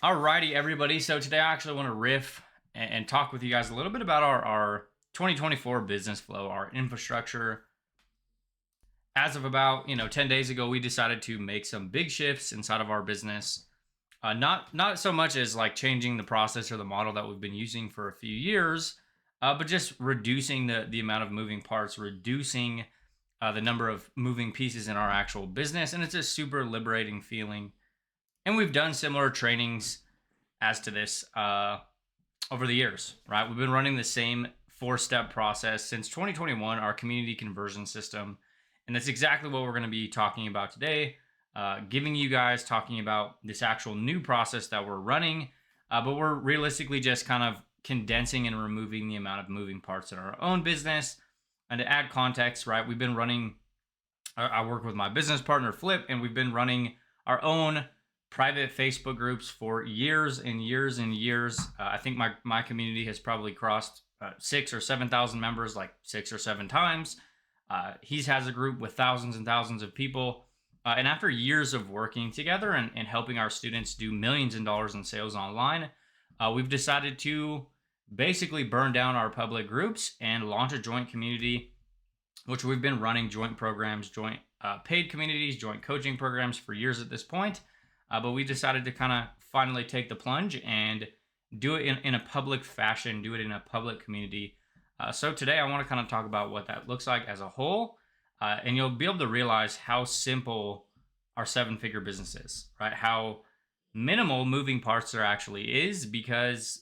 Alrighty, everybody. So today I actually want to riff and talk with you guys a little bit about our 2024 business flow, our infrastructure. As of about 10 days ago, we decided to make some big shifts inside of our business. Not so much as like changing the process or the model that we've been using for a few years, but just reducing the amount of moving parts, reducing the number of moving pieces in our actual business, and it's a super liberating feeling. And we've done similar trainings as to this over the years, right? We've been running the same four-step process since 2021, our community conversion system. And that's exactly what we're going to be talking about today, giving you guys talking about this actual new process that we're running, but we're realistically just kind of condensing and removing the amount of moving parts in our own business. And to add context, right, we've been running, I work with my business partner, Flip, and we've been running our own private Facebook groups for years and years and years. I think my community has probably crossed 6 or 7 thousand members like 6 or 7 times. He has a group with thousands and thousands of people. And after years of working together and helping our students do millions of dollars in sales online, we've decided to basically burn down our public groups and launch a joint community, which we've been running joint programs, joint paid communities, joint coaching programs for years at this point. But we decided to kind of finally take the plunge and do it in a public fashion, do it in a public community. So today I want to kind of talk about what that looks like as a whole. And you'll be able to realize how simple our seven-figure business is, right? How minimal moving parts there actually is, because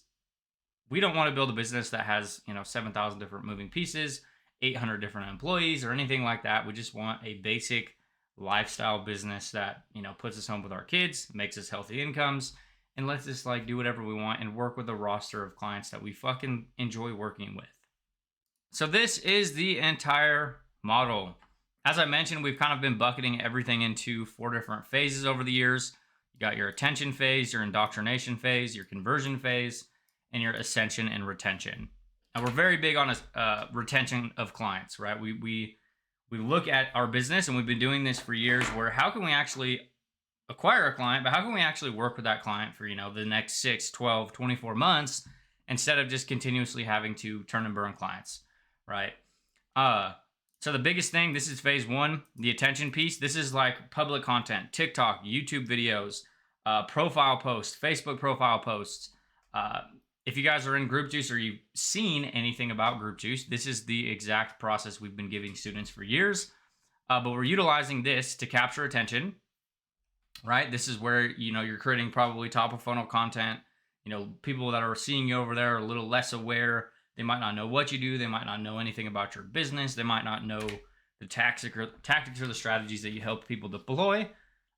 we don't want to build a business that has, 7,000 different moving pieces, 800 different employees or anything like that. We just want a basic lifestyle business that puts us home with our kids, makes us healthy incomes, and lets us like do whatever we want and work with a roster of clients that we fucking enjoy working with. So this is the entire model. As I mentioned, we've kind of been bucketing everything into 4 different phases over the years. You got your attention phase, your indoctrination phase, your conversion phase, and your ascension and retention. And we're very big on retention of clients, right? We look at our business, and we've been doing this for years, where how can we actually acquire a client, but how can we actually work with that client for, the next 6, 12, 24 months instead of just continuously having to turn and burn clients, right? So the biggest thing, this is phase 1, the attention piece. This is like public content, TikTok, YouTube videos, profile posts, Facebook profile posts. If you guys are in Group Juice or you've seen anything about Group Juice, this is the exact process we've been giving students for years. But we're utilizing this to capture attention, right? This is where, you're creating probably top of funnel content. People that are seeing you over there are a little less aware. They might not know what you do. They might not know anything about your business. They might not know the tactics or the strategies that you help people deploy.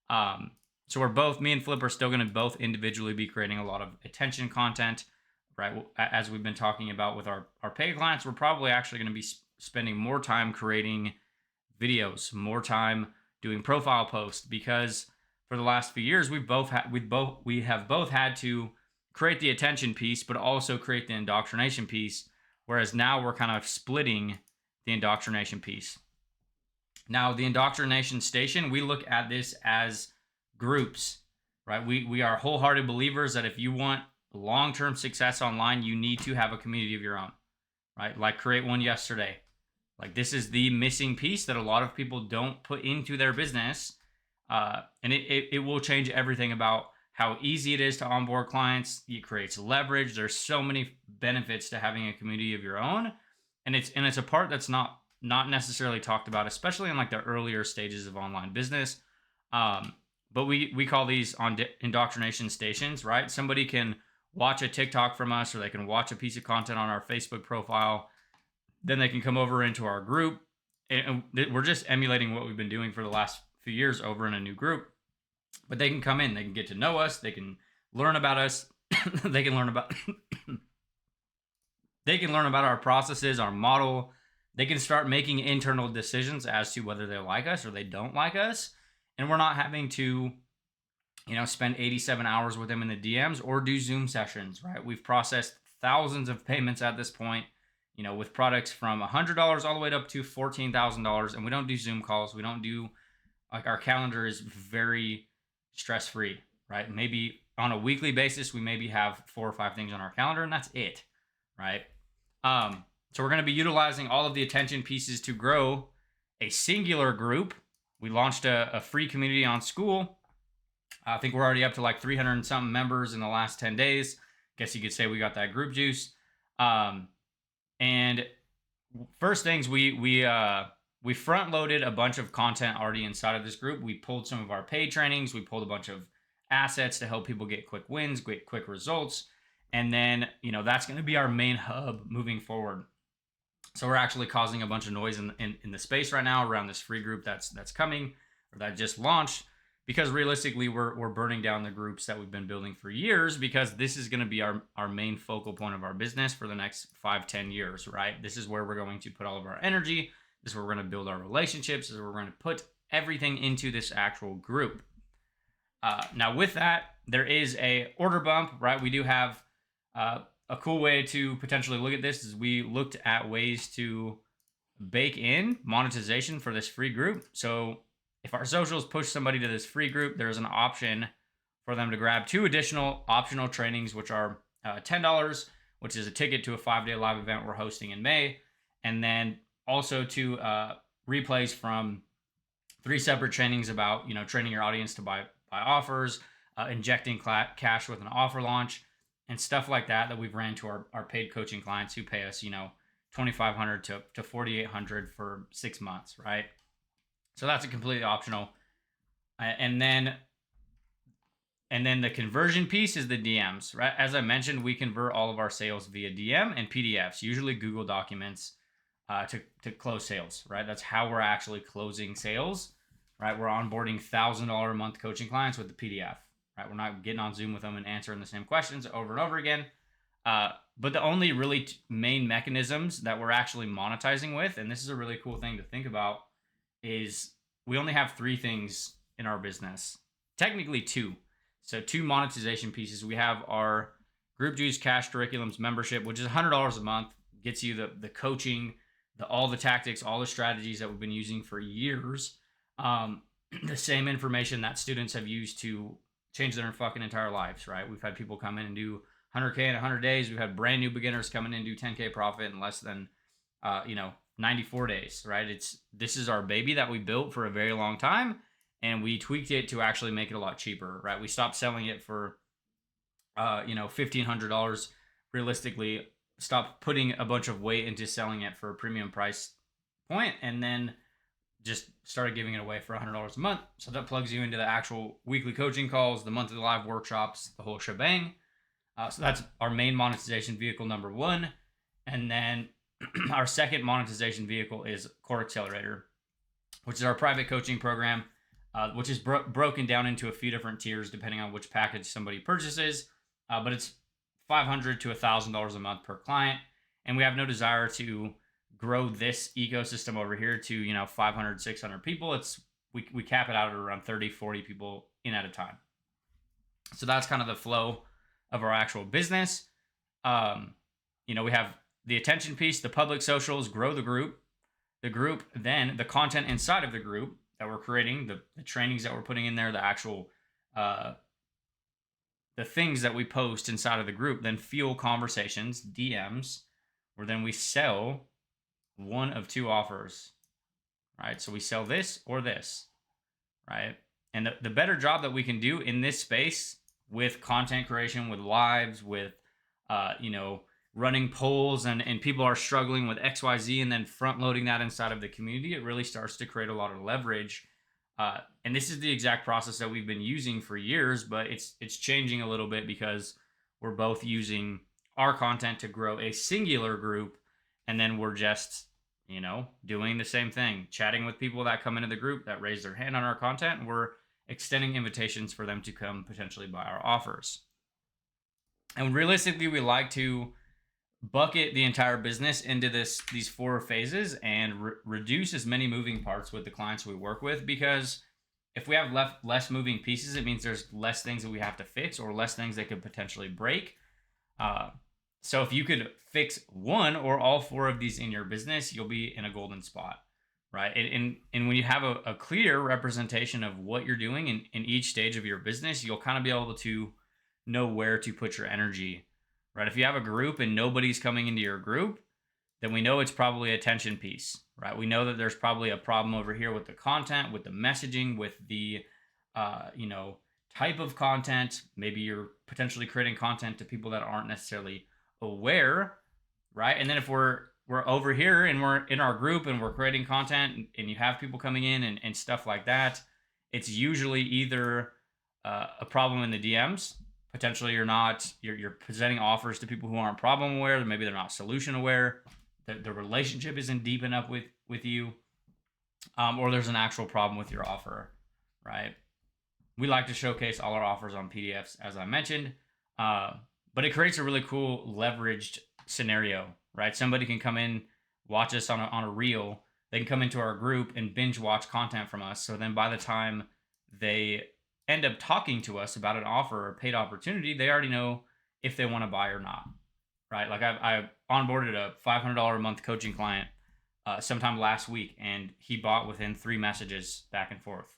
So we're both, me and Flip are still going to both individually be creating a lot of attention content, right? As we've been talking about with our paid clients, we're probably actually going to be spending more time creating videos, more time doing profile posts, because for the last few years, we have both had to create the attention piece, but also create the indoctrination piece. Whereas now we're kind of splitting the indoctrination piece. Now, the indoctrination station, we look at this as groups, right? We are wholehearted believers that if you want long-term success online, you need to have a community of your own, right? Like create one yesterday. Like this is the missing piece that a lot of people don't put into their business. And it will change everything about how easy it is to onboard clients. It creates leverage. There's so many benefits to having a community of your own. And it's a part that's not necessarily talked about, especially in like the earlier stages of online business. But we call these indoctrination stations, right? Somebody can watch a TikTok from us, or they can watch a piece of content on our Facebook profile. Then they can come over into our group, and we're just emulating what we've been doing for the last few years over in a new group. But they can come in, they can get to know us, they can learn about us, they can learn about our processes, our model. They can start making internal decisions as to whether they like us or they don't like us. And we're not having to spend 87 hours with them in the DMs or do Zoom sessions, right? We've processed thousands of payments at this point, with products from $100 all the way up to $14,000. And we don't do Zoom calls. We don't do, like, our calendar is very stress-free, right? Maybe on a weekly basis, we maybe have 4 or 5 things on our calendar, and that's it, right? So we're going to be utilizing all of the attention pieces to grow a singular group. We launched a free community on School. I think we're already up to like 300 and something members in the last 10 days. Guess you could say we got that group juice. And first things, we front loaded a bunch of content already inside of this group. We pulled some of our paid trainings. We pulled a bunch of assets to help people get quick wins, get quick results. And then, that's going to be our main hub moving forward. So we're actually causing a bunch of noise in the space right now around this free group that's coming, or that just launched, because realistically we're burning down the groups that we've been building for years, because this is going to be our main focal point of our business for the next 5-10 years, right? This is where we're going to put all of our energy. This is where we're going to build our relationships. This is where we're going to put everything into this actual group. Now with that, there is a order bump, right? We do have a cool way to potentially look at this is we looked at ways to bake in monetization for this free group. So if our socials push somebody to this free group, there's an option for them to grab 2 additional optional trainings, which are $10, which is a ticket to a 5-day live event we're hosting in May. And then also 2 replays from 3 separate trainings about, training your audience to buy offers, injecting cash with an offer launch, and stuff like that we've ran to our paid coaching clients who pay us, $2,500 to $4,800 for 6 months, right? So that's a completely optional. And then the conversion piece is the DMs, right? As I mentioned, we convert all of our sales via DM and PDFs, usually Google Documents, to close sales, right? That's how we're actually closing sales, right? We're onboarding $1,000 a month coaching clients with the PDF, right? We're not getting on Zoom with them and answering the same questions over and over again. But the only really main mechanisms that we're actually monetizing with, and this is a really cool thing to think about, is we only have 3 things in our business. Technically 2. So 2 monetization pieces. We have our Group Juice Cash Curriculums membership, which is $100 a month, gets you the coaching, all the tactics, all the strategies that we've been using for years. The same information that students have used to change their fucking entire lives, right? We've had people come in and do 100K in 100 days. We've had brand new beginners come in and do 10K profit in less than, 94 days, right? This is our baby that we built for a very long time, and we tweaked it to actually make it a lot cheaper, right? We stopped selling it for, $1,500 realistically, stopped putting a bunch of weight into selling it for a premium price point, and then just started giving it away for $100 a month. So that plugs you into the actual weekly coaching calls, the monthly live workshops, the whole shebang. So that's our main monetization vehicle number 1. And then our second monetization vehicle is Core Accelerator, which is our private coaching program, which is broken down into a few different tiers depending on which package somebody purchases. But it's $500 to $1,000 a month per client. And we have no desire to grow this ecosystem over here to, 500, 600 people. We cap it out at around 30, 40 people in at a time. So that's kind of the flow of our actual business. We have the attention piece, the public socials, grow the group, then the content inside of the group that we're creating, the trainings that we're putting in there, the actual, the things that we post inside of the group, then fuel conversations, DMs, where then we sell 1 of 2 offers, right? So we sell this or this, right? And the better job that we can do in this space with content creation, with lives, with, running polls, and people are struggling with XYZ, and then front loading that inside of the community, it really starts to create a lot of leverage. And this is the exact process that we've been using for years, but it's changing a little bit because we're both using our content to grow a singular group, and then we're just, doing the same thing, chatting with people that come into the group that raise their hand on our content, and we're extending invitations for them to come potentially buy our offers. And realistically, we like to bucket the entire business into these 4 phases and reduce as many moving parts with the clients we work with, because if we have less moving pieces, it means there's less things that we have to fix or less things that could potentially break. So if you could fix 1 or all 4 of these in your business, you'll be in a golden spot, right? And when you have a clear representation of what you're doing in each stage of your business, you'll kind of be able to know where to put your energy, right? If you have a group and nobody's coming into your group, then we know it's probably a tension piece, right? We know that there's probably a problem over here with the content, with the messaging, with the, you know, type of content. Maybe you're potentially creating content to people that aren't necessarily aware, right? And then if we're over here and we're in our group and we're creating content and you have people coming in and stuff like that, it's usually either a problem in the DMs. Potentially, you're presenting offers to people who aren't problem aware. Maybe they're not solution aware. The relationship isn't deep enough with you, or there's an actual problem with your offer, right? We like to showcase all our offers on PDFs, as I mentioned, but it creates a really cool leveraged scenario, right? Somebody can come in, watch us on a reel. They can come into our group and binge watch content from us. So then by the time they end up talking to us about an offer or paid opportunity, they already know if they want to buy or not, right? Like I onboarded a $500 a month coaching client sometime last week, and he bought within 3 messages back and forth.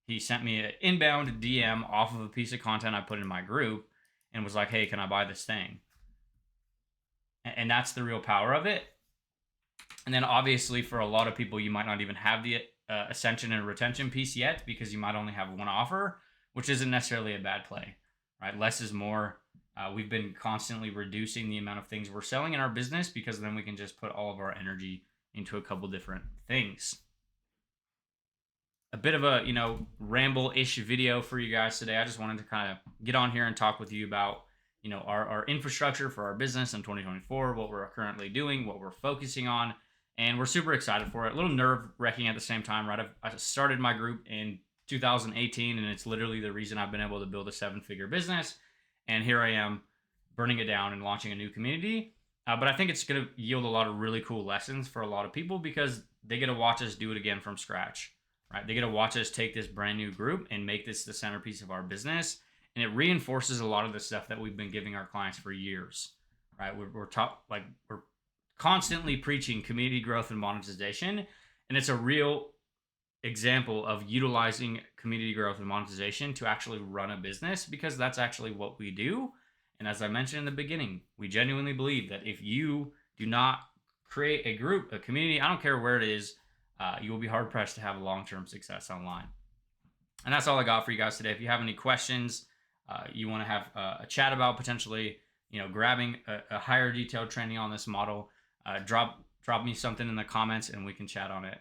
He sent me an inbound DM off of a piece of content I put in my group and was like, hey, can I buy this thing? And that's the real power of it. And then obviously for a lot of people, you might not even have the ascension and retention piece yet because you might only have one offer, which isn't necessarily a bad play, right? Less is more. We've been constantly reducing the amount of things we're selling in our business because then we can just put all of our energy into a couple different things. A bit of a, you know, ramble-ish video for you guys today. I just wanted to kind of get on here and talk with you about, you know, our infrastructure for our business in 2024, what we're currently doing, what we're focusing on, and we're super excited for it. A little nerve-wracking at the same time, right? I started my group in 2018, and it's literally the reason I've been able to build a 7-figure business, and here I am burning it down and launching a new community. But I think it's going to yield a lot of really cool lessons for a lot of people because they get to watch us do it again from scratch, right? They get to watch us take this brand new group and make this the centerpiece of our business. And it reinforces a lot of the stuff that we've been giving our clients for years, right? We're constantly preaching community growth and monetization. And it's a real example of utilizing community growth and monetization to actually run a business because that's actually what we do. And as I mentioned in the beginning, we genuinely believe that if you do not create a group, a community, I don't care where it is, you will be hard pressed to have long-term success online. And that's all I got for you guys today. If you have any questions, you want to have a chat about potentially, you know, grabbing a higher detailed training on this model, drop me something in the comments and we can chat on it.